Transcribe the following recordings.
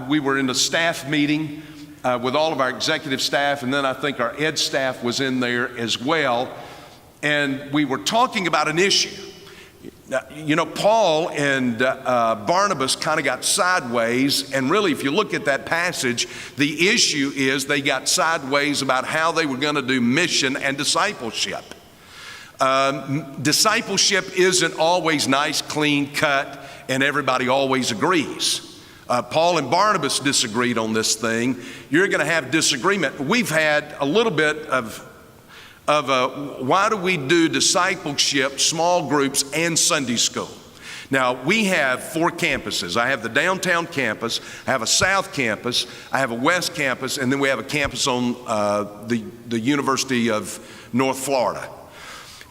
We were in a staff meeting with all of our executive staff, and then I think our ed staff was in there as well. And we were talking about an issue. You know, Paul and Barnabas kind of got sideways, and really, if you look at that passage, the issue is they got sideways about how they were going to do mission and discipleship. Discipleship isn't always nice, clean cut, and everybody always agrees. Paul and Barnabas disagreed on this thing. You're going to have disagreement. We've had a little bit of why do we do discipleship, small groups, and Sunday school? Now, we have 4 campuses. I have the downtown campus, I have a south campus, I have a west campus, and then we have a campus on the University of North Florida.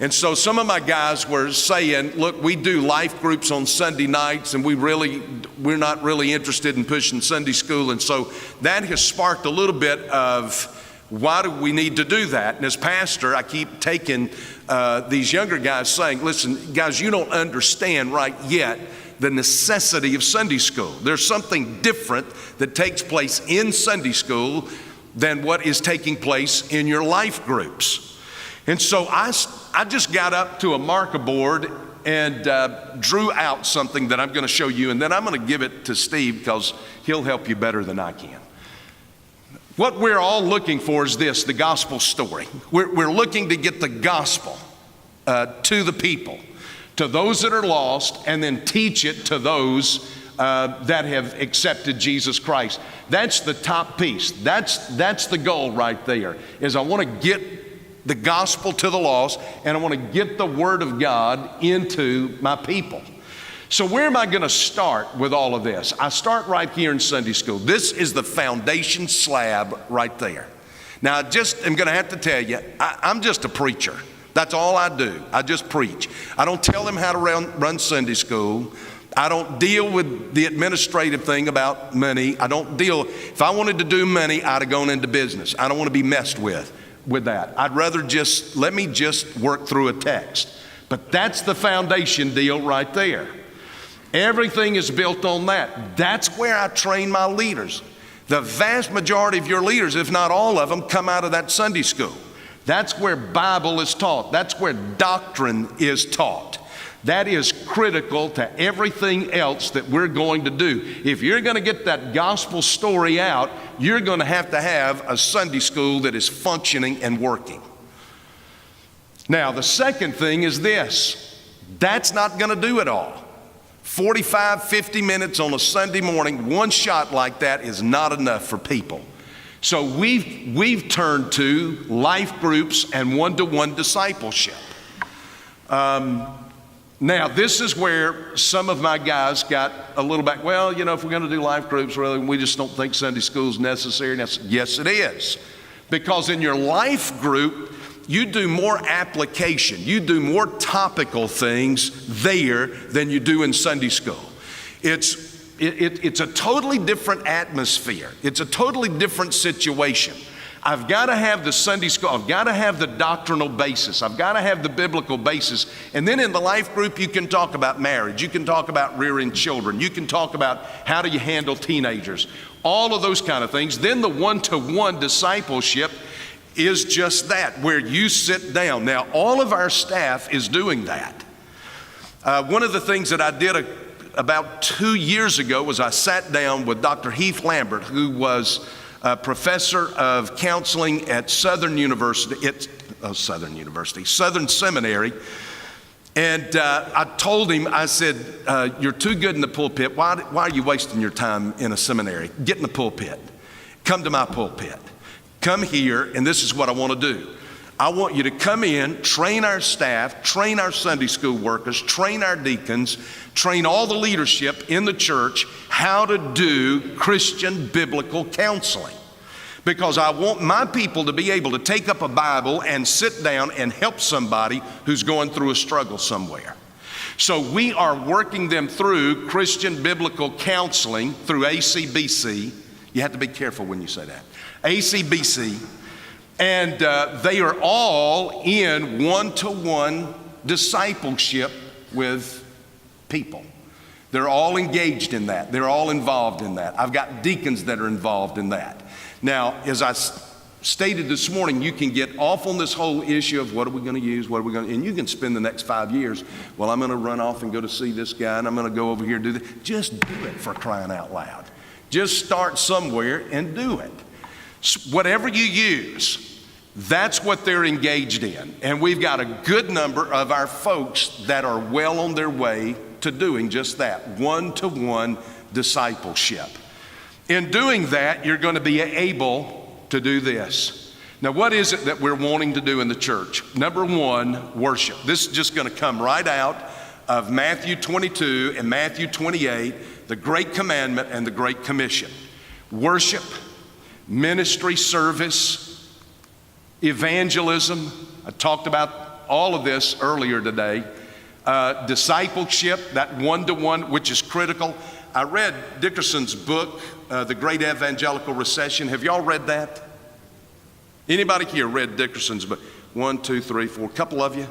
And so some of my guys were saying, look, we do life groups on Sunday nights, and we're not really interested in pushing Sunday school. And so that has sparked a little bit of, why do we need to do that? And as pastor, I keep taking these younger guys saying, listen, guys, you don't understand right yet the necessity of Sunday school. There's something different that takes place in Sunday school than what is taking place in your life groups. And so I just got up to a marker board and drew out something that I'm going to show you, and then I'm going to give it to Steve because he'll help you better than I can. What we're all looking for is this, the gospel story. We're looking to get the gospel to the people, to those that are lost, and then teach it to those that have accepted Jesus Christ. That's the top piece. That's the goal right there, is I want to get the gospel to the lost, and I want to get the word of God into my people. So where am I going to start with all of this? I start right here in Sunday school. This is the foundation slab right there. Now, I just am going to have to tell you, I'm just a preacher. That's all I do. I just preach. I don't tell them how to run Sunday school. I don't deal with the administrative thing about money. If I wanted to do money, I'd have gone into business. I don't want to be messed with that. I'd rather let me just work through a text. But that's the foundation deal right there. Everything is built on that. That's where I train my leaders. The vast majority of your leaders, if not all of them, come out of that Sunday school. That's where Bible is taught. That's where doctrine is taught. That is critical to everything else that we're going to do. If you're going to get that gospel story out, you're going to have a Sunday school that is functioning and working. Now, the second thing is this. That's not going to do it all. 45, 50 minutes on a Sunday morning, one shot like that is not enough for people. So we've turned to life groups and one-to-one discipleship. Now, this is where some of my guys got a little back. Well, you know, if we're going to do life groups, really, we just don't think Sunday school is necessary. Yes, it is. Because in your life group, you do more application. You do more topical things there than you do in Sunday school. It's a totally different atmosphere. It's a totally different situation. I've got to have the Sunday school. I've got to have the doctrinal basis. I've got to have the biblical basis. And then in the life group, you can talk about marriage. You can talk about rearing children. You can talk about how do you handle teenagers. All of those kind of things. Then the one-to-one discipleship is just that, where you sit down. Now, all of our staff is doing that. One of the things that I did about 2 years ago was I sat down with Dr. Heath Lambert, who was a professor of counseling at Southern Seminary. And I told him, I said, you're too good in the pulpit. Why are you wasting your time in a seminary? Get in the pulpit. Come to my pulpit. Come here, and this is what I want to do. I want you to come in, train our staff, train our Sunday school workers, train our deacons, train all the leadership in the church how to do Christian biblical counseling. Because I want my people to be able to take up a Bible and sit down and help somebody who's going through a struggle somewhere. So we are working them through Christian biblical counseling through ACBC. You have to be careful when you say that. ACBC, and they are all in one-to-one discipleship with people. They're all engaged in that. They're all involved in that. I've got deacons that are involved in that. Now, as I stated this morning, you can get off on this whole issue of what are we going to use, and you can spend the next 5 years, well, I'm going to run off and go to see this guy, and I'm going to go over here and do this. Just do it, for crying out loud. Just start somewhere and do it. Whatever you use, that's what they're engaged in. And we've got a good number of our folks that are well on their way to doing just that, one-to-one discipleship. In doing that, you're going to be able to do this. Now, what is it that we're wanting to do in the church? Number one, worship. This is just going to come right out of Matthew 22 and Matthew 28, the Great Commandment and the Great Commission. Worship, ministry, service, evangelism. I talked about all of this earlier today. Discipleship, that one-to-one, which is critical. I read Dickerson's book, The Great Evangelical Recession. Have y'all read that? Anybody here read Dickerson's book? 1, 2, 3, 4, a couple of you.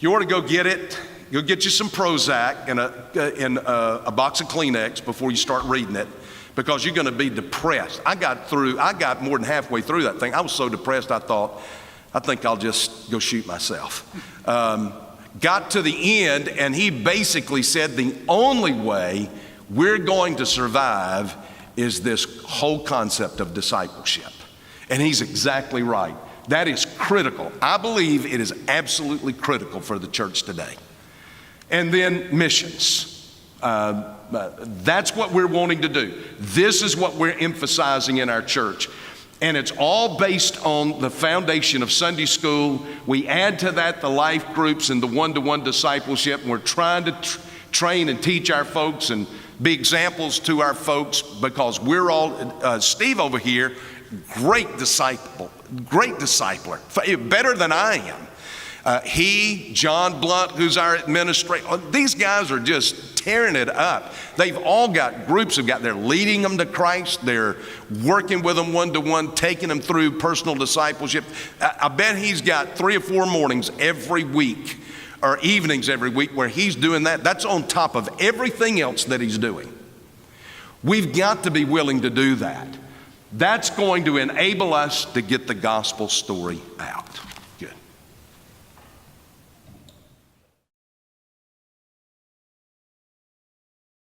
You ought to go get it. You'll get you some Prozac and a box of Kleenex before you start reading it, because you're going to be depressed. I got more than halfway through that thing. I was so depressed, I think I'll just go shoot myself. Got to the end, and he basically said the only way we're going to survive is this whole concept of discipleship. And he's exactly right. That is critical. I believe it is absolutely critical for the church today. And then missions. That's what we're wanting to do. This is what we're emphasizing in our church. And it's all based on the foundation of Sunday school. We add to that the life groups and the one-to-one discipleship. And we're trying to train and teach our folks and be examples to our folks, because we're all, Steve over here, great discipler, better than I am. John Blunt, who's our administrator, these guys are just tearing it up. They've all got groups they're leading them to Christ. They're working with them one-to-one, taking them through personal discipleship. I bet he's got 3 or 4 mornings every week, or evenings every week, where he's doing that. That's on top of everything else that he's doing. We've got to be willing to do that. That's going to enable us to get the gospel story out.